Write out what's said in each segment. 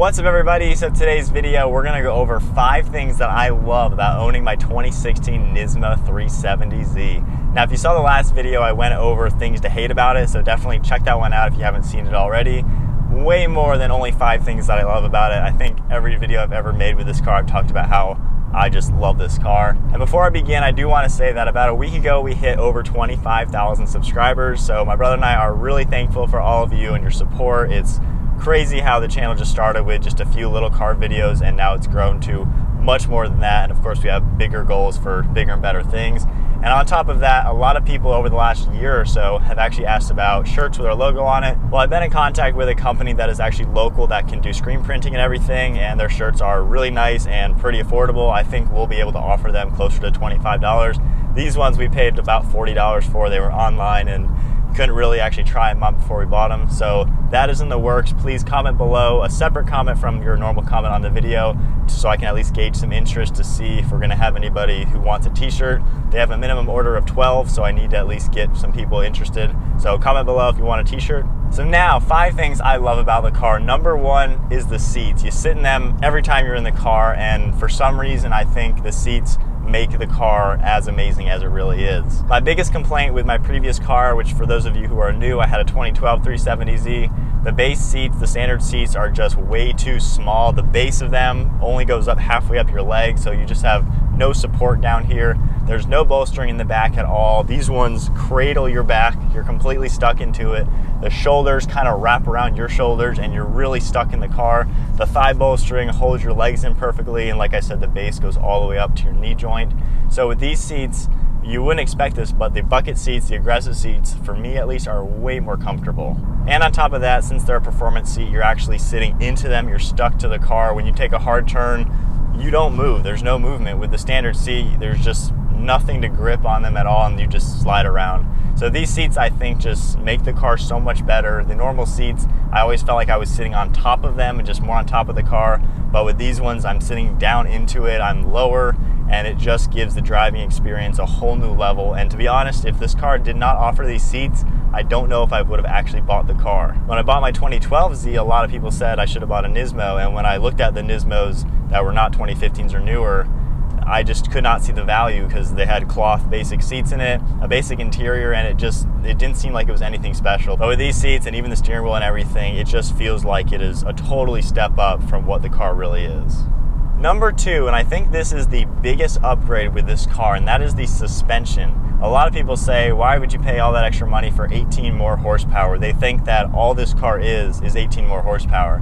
What's up, everybody? So today's video, we're gonna go over 5 things that I love about owning my 2016 Nismo 370Z. Now, if you saw the last video, I went over things to hate about it, so definitely check that one out if you haven't seen it already. Way more than only 5 things that I love about it. I think every video I've ever made with this car, I've talked about how I just love this car. And before I begin, I do want to say that about a week ago, we hit over 25,000 subscribers. So my brother and I are really thankful for all of you and your support. It's crazy how the channel just started with just a few little car videos, and now it's grown to much more than that. And of course, we have bigger goals for bigger and better things. And on top of that, a lot of people over the last year or so have actually asked about shirts with our logo on it. Well, I've been in contact with a company that is actually local that can do screen printing and everything, and their shirts are really nice and pretty affordable. I think we'll be able to offer them closer to $25. These ones we paid about $40 for. They were online and couldn't really actually try them on before we bought them. So that is in the works. Please comment below, a separate comment from your normal comment on the video, so I can at least gauge some interest to see if we're gonna have anybody who wants a t-shirt. They have a minimum order of 12, so I need to at least get some people interested. So comment below if you want a t-shirt. So now, 5 things I love about the car. Number 1 is the seats. You sit in them every time you're in the car, and for some reason, I think the seats make the car as amazing as it really is. My biggest complaint with my previous car, which for those of you who are new, I had a 2012 370Z. The base seats, the standard seats, are just way too small. The base of them only goes up halfway up your leg, so you just have no support down here. There's no bolstering in the back at all. These ones cradle your back. You're completely stuck into it. The shoulders kind of wrap around your shoulders and you're really stuck in the car. The thigh bolstering holds your legs in perfectly, and like I said, the base goes all the way up to your knee joint. So with these seats, you wouldn't expect this, but the bucket seats, the aggressive seats, for me at least, are way more comfortable. And on top of that, since they're a performance seat, you're actually sitting into them. You're stuck to the car. When you take a hard turn, you don't move. There's no movement. With the standard seat, there's just nothing to grip on them at all, and you just slide around. So these seats, I think, just make the car so much better. The normal seats, I always felt like I was sitting on top of them and just more on top of the car. But with these ones, I'm sitting down into it, I'm lower, and it just gives the driving experience a whole new level. And to be honest, if this car did not offer these seats, I don't know if I would have actually bought the car. When I bought my 2012Z, a lot of people said I should have bought a Nismo, and when I looked at the Nismos that were not 2015s or newer, I just could not see the value because they had cloth basic seats in it, a basic interior, and it didn't seem like it was anything special. But with these seats and even the steering wheel and everything, it just feels like it is a totally step up from what the car really is. Number 2, and I think this is the biggest upgrade with this car, and that is the suspension. A lot of people say, why would you pay all that extra money for 18 more horsepower? They think that all this car is 18 more horsepower.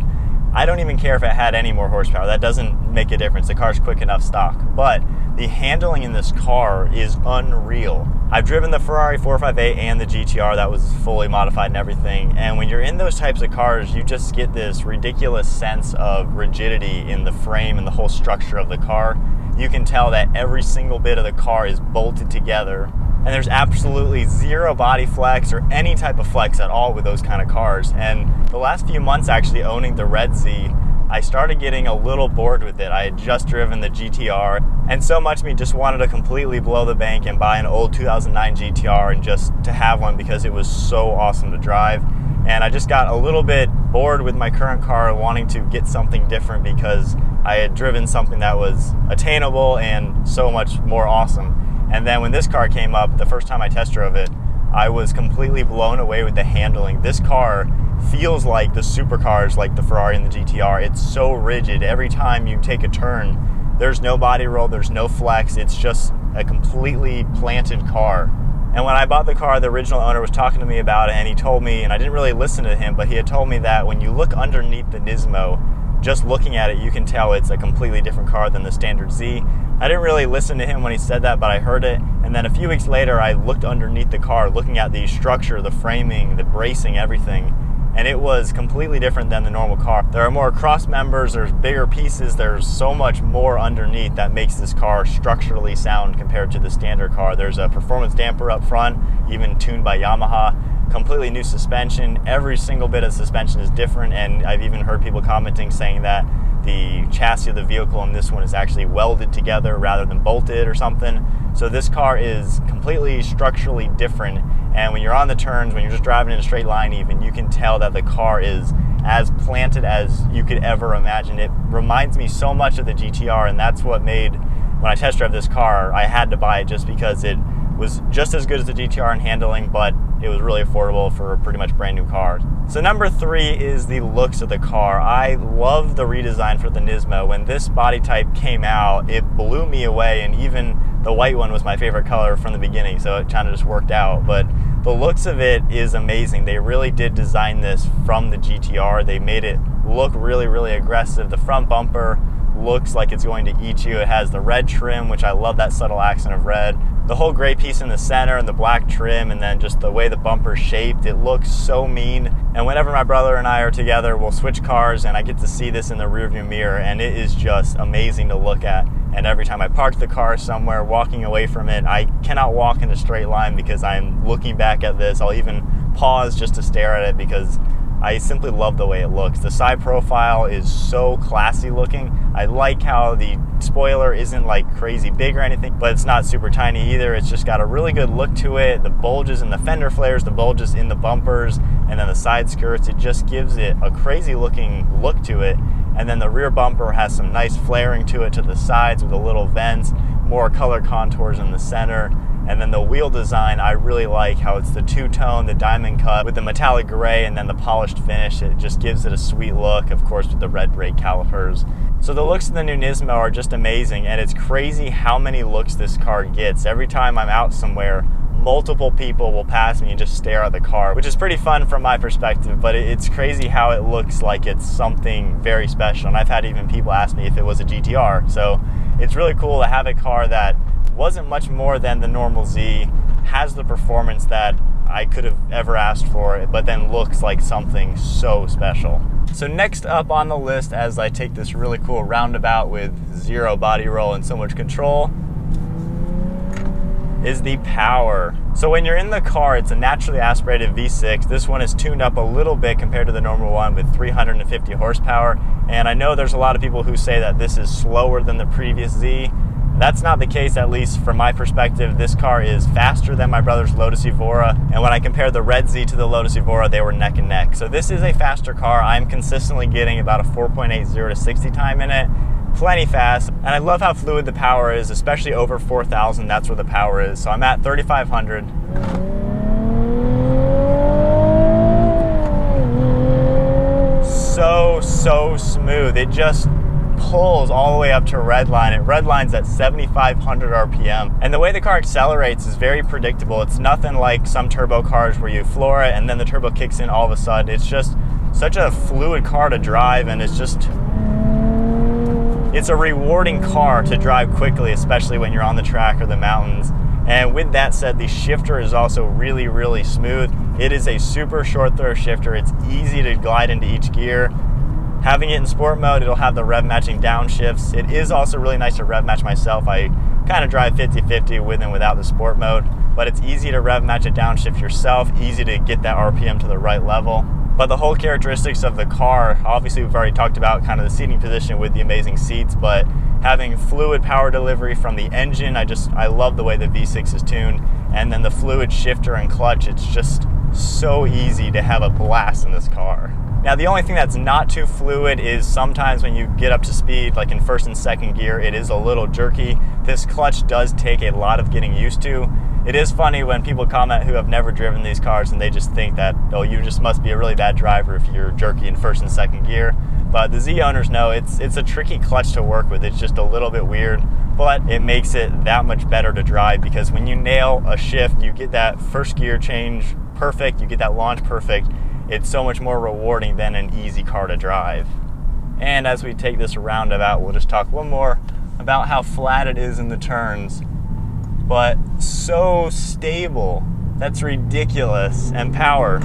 I don't even care if it had any more horsepower. That doesn't make a difference. The car's quick enough stock. But the handling in this car is unreal. I've driven the Ferrari 458 and the GTR that was fully modified and everything. And when you're in those types of cars, you just get this ridiculous sense of rigidity in the frame and the whole structure of the car. You can tell that every single bit of the car is bolted together. And there's absolutely zero body flex or any type of flex at all with those kind of cars. And the last few months actually owning the Red Z, I started getting a little bored with it. I had just driven the GTR, and so much of me just wanted to completely blow the bank and buy an old 2009 GTR and just to have one because it was so awesome to drive. And I just got a little bit bored with my current car, wanting to get something different because I had driven something that was attainable and so much more awesome. And then when this car came up, the first time I test drove it, I was completely blown away with the handling. This car feels like the supercars, like the Ferrari and the GTR. It's so rigid. Every time you take a turn, there's no body roll, there's no flex. It's just a completely planted car. And when I bought the car, the original owner was talking to me about it, and he told me, and I didn't really listen to him, but he had told me that when you look underneath the Nismo, just looking at it, you can tell it's a completely different car than the standard Z. I didn't really listen to him when he said that, but I heard it. And then a few weeks later, I looked underneath the car, looking at the structure, the framing, the bracing, everything. And it was completely different than the normal car. There are more cross members, there's bigger pieces, there's so much more underneath that makes this car structurally sound compared to the standard car. There's a performance damper up front, even tuned by Yamaha. Completely new suspension. Every single bit of suspension is different, and I've even heard people commenting saying that the chassis of the vehicle in this one is actually welded together rather than bolted or something. So this car is completely structurally different, and when you're on the turns, when you're just driving in a straight line even, you can tell that the car is as planted as you could ever imagine. It reminds me so much of the GTR, and that's what made, when I test drove this car, I had to buy it just because it was just as good as the GTR in handling, but it was really affordable for a pretty much brand new car. So number 3 is the looks of the car. I love the redesign for the Nismo. When this body type came out, it blew me away, and even the white one was my favorite color from the beginning, so it kind of just worked out. But the looks of it is amazing. They really did design this from the GTR. They made it look really, really aggressive. The front bumper looks like it's going to eat you. It has the red trim, which I love that subtle accent of red. The whole gray piece in the center and the black trim, and then just the way the bumper's shaped, it looks so mean. And whenever my brother and I are together, we'll switch cars and I get to see this in the rearview mirror, and it is just amazing to look at. And every time I park the car somewhere, walking away from it, I cannot walk in a straight line because I'm looking back at this. I'll even pause just to stare at it because I simply love the way it looks. The side profile is so classy looking. I like how the spoiler isn't like crazy big or anything, but it's not super tiny either. It's just got a really good look to it. The bulges in the fender flares, the bulges in the bumpers, and then the side skirts, it just gives it a crazy looking look to it. And then the rear bumper has some nice flaring to it to the sides with the little vents, more color contours in the center. And then the wheel design, I really like how it's the two-tone, the diamond cut with the metallic gray and then the polished finish. It just gives it a sweet look, of course, with the red brake calipers. So the looks of the new Nismo are just amazing, and it's crazy how many looks this car gets. Every time I'm out somewhere, multiple people will pass me and just stare at the car, which is pretty fun from my perspective, but it's crazy how it looks like it's something very special. And I've had even people ask me if it was a GTR. So it's really cool to have a car that wasn't much more than the normal Z, has the performance that I could have ever asked for, but then looks like something so special. So next up on the list, as I take this really cool roundabout with zero body roll and so much control, is the power. So when you're in the car, it's a naturally aspirated V6. This one is tuned up a little bit compared to the normal one with 350 horsepower. And I know there's a lot of people who say that this is slower than the previous Z. That's not the case, at least from my perspective. This car is faster than my brother's Lotus Evora, and when I compare the Red Z to the Lotus Evora, they were neck and neck. So this is a faster car. I'm consistently getting about a 4.80 to 60 time in it. Plenty fast, and I love how fluid the power is, especially over 4,000, that's where the power is. So I'm at 3,500. So smooth. It just pulls all the way up to redline. It redlines at 7,500 RPM. And the way the car accelerates is very predictable. It's nothing like some turbo cars where you floor it and then the turbo kicks in all of a sudden. It's just such a fluid car to drive, and it's a rewarding car to drive quickly, especially when you're on the track or the mountains. And with that said, the shifter is also really, really smooth. It is a super short throw shifter. It's easy to glide into each gear. Having it in sport mode, it'll have the rev matching downshifts. It is also really nice to rev match myself. I kind of drive 50-50 with and without the sport mode, but it's easy to rev match a downshift yourself, easy to get that RPM to the right level. But the whole characteristics of the car, obviously we've already talked about kind of the seating position with the amazing seats, but having fluid power delivery from the engine, I love the way the V6 is tuned, and then the fluid shifter and clutch, it's just so easy to have a blast in this car. Now the only thing that's not too fluid is sometimes when you get up to speed, like in first and second gear, it is a little jerky. This clutch does take a lot of getting used to. It is funny when people comment who have never driven these cars and they just think that, oh, you just must be a really bad driver if you're jerky in first and second gear. But the Z owners know it's a tricky clutch to work with. It's just a little bit weird, but it makes it that much better to drive because when you nail a shift, you get that first gear change perfect, you get that launch perfect. It's so much more rewarding than an easy car to drive. And as we take this roundabout, we'll just talk one more about how flat it is in the turns, but so stable. That's ridiculous. And power.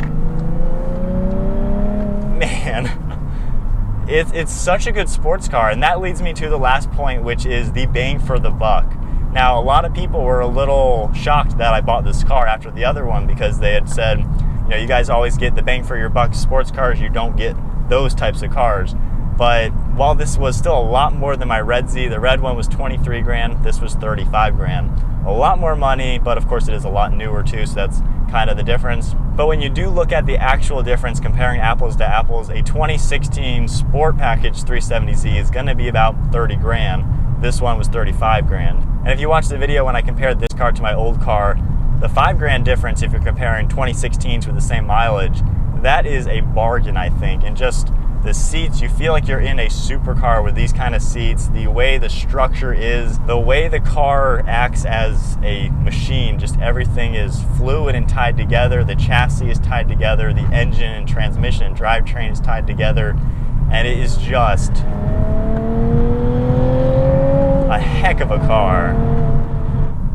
Man, it's such a good sports car. And that leads me to the last point, which is the bang for the buck. Now, a lot of people were a little shocked that I bought this car after the other one because they had said, you know, you guys always get the bang for your buck sports cars, you don't get those types of cars. But while this was still a lot more than my Red Z, the red one was 23 grand, this was 35 grand. A lot more money, but of course it is a lot newer too, so that's kind of the difference. But when you do look at the actual difference, comparing apples to apples, a 2016 Sport Package 370Z is going to be about 30 grand. This one was 35 grand. And if you watch the video when I compared this car to my old car, the 5 grand difference, if you're comparing 2016s with the same mileage, that is a bargain, I think. And just the seats, you feel like you're in a supercar with these kind of seats. The way the structure is, the way the car acts as a machine, just everything is fluid and tied together. The chassis is tied together. The engine and transmission and drivetrain is tied together. And it is just a heck of a car.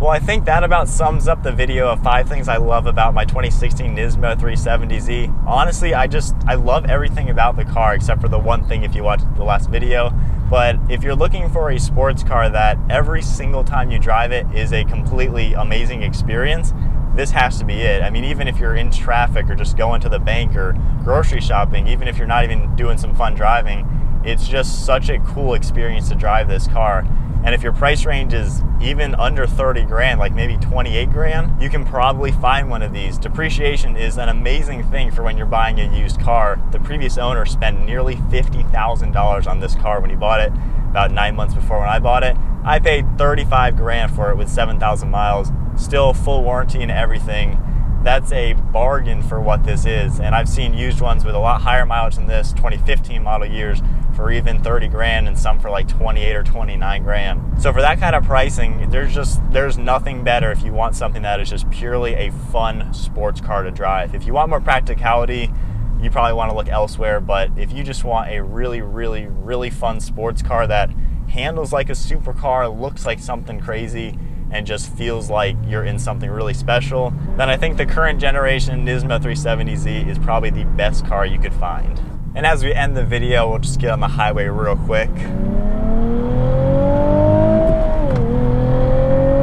Well, I think that about sums up the video of 5 things I love about my 2016 Nismo 370Z. Honestly, I love everything about the car except for the one thing if you watched the last video. But if you're looking for a sports car that every single time you drive it is a completely amazing experience, this has to be it. I mean, even if you're in traffic or just going to the bank or grocery shopping, even if you're not even doing some fun driving, it's just such a cool experience to drive this car. And if your price range is even under 30 grand, like maybe 28 grand, you can probably find one of these. Depreciation is an amazing thing for when you're buying a used car. The previous owner spent nearly $50,000 on this car when he bought it, about 9 months before when I bought it. I paid 35 grand for it with 7,000 miles, still full warranty and everything. That's a bargain for what this is. And I've seen used ones with a lot higher mileage than this, 2015 model years, for even 30 grand and some for like 28 or 29 grand. So for that kind of pricing, there's nothing better if you want something that is just purely a fun sports car to drive. If you want more practicality, you probably want to look elsewhere. But if you just want a really, really, really fun sports car that handles like a supercar, looks like something crazy, and just feels like you're in something really special, then I think the current generation Nismo 370Z is probably the best car you could find. And as we end the video, we'll just get on the highway real quick.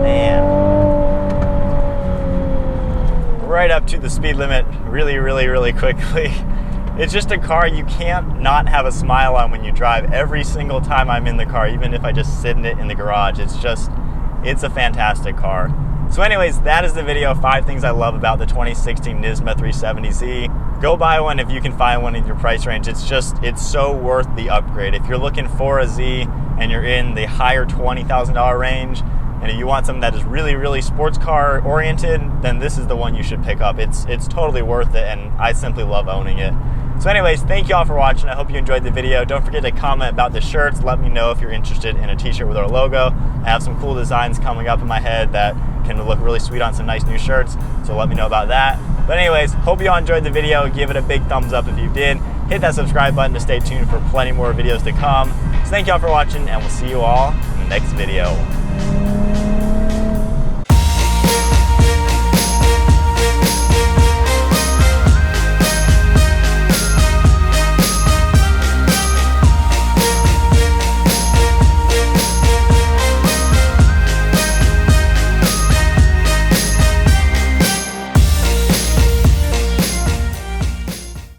Man. Right up to the speed limit really, really, really quickly. It's just a car you can't not have a smile on when you drive every single time I'm in the car, even if I just sit in it in the garage. It's a fantastic car. So anyways, that is the video of 5 things I love about the 2016 Nismo 370Z. Go buy one if you can find one in your price range. It's so worth the upgrade. If you're looking for a Z and you're in the higher $20,000 range, and if you want something that is really, really sports car oriented, then this is the one you should pick up. It's totally worth it, and I simply love owning it. So anyways, thank you all for watching. I hope you enjoyed the video. Don't forget to comment about the shirts. Let me know if you're interested in a t-shirt with our logo. I have some cool designs coming up in my head that can look really sweet on some nice new shirts, so let me know about that. But anyways, hope you all enjoyed the video. Give it a big thumbs up if you did. Hit that subscribe button to stay tuned for plenty more videos to come. So thank you all for watching, and we'll see you all in the next video.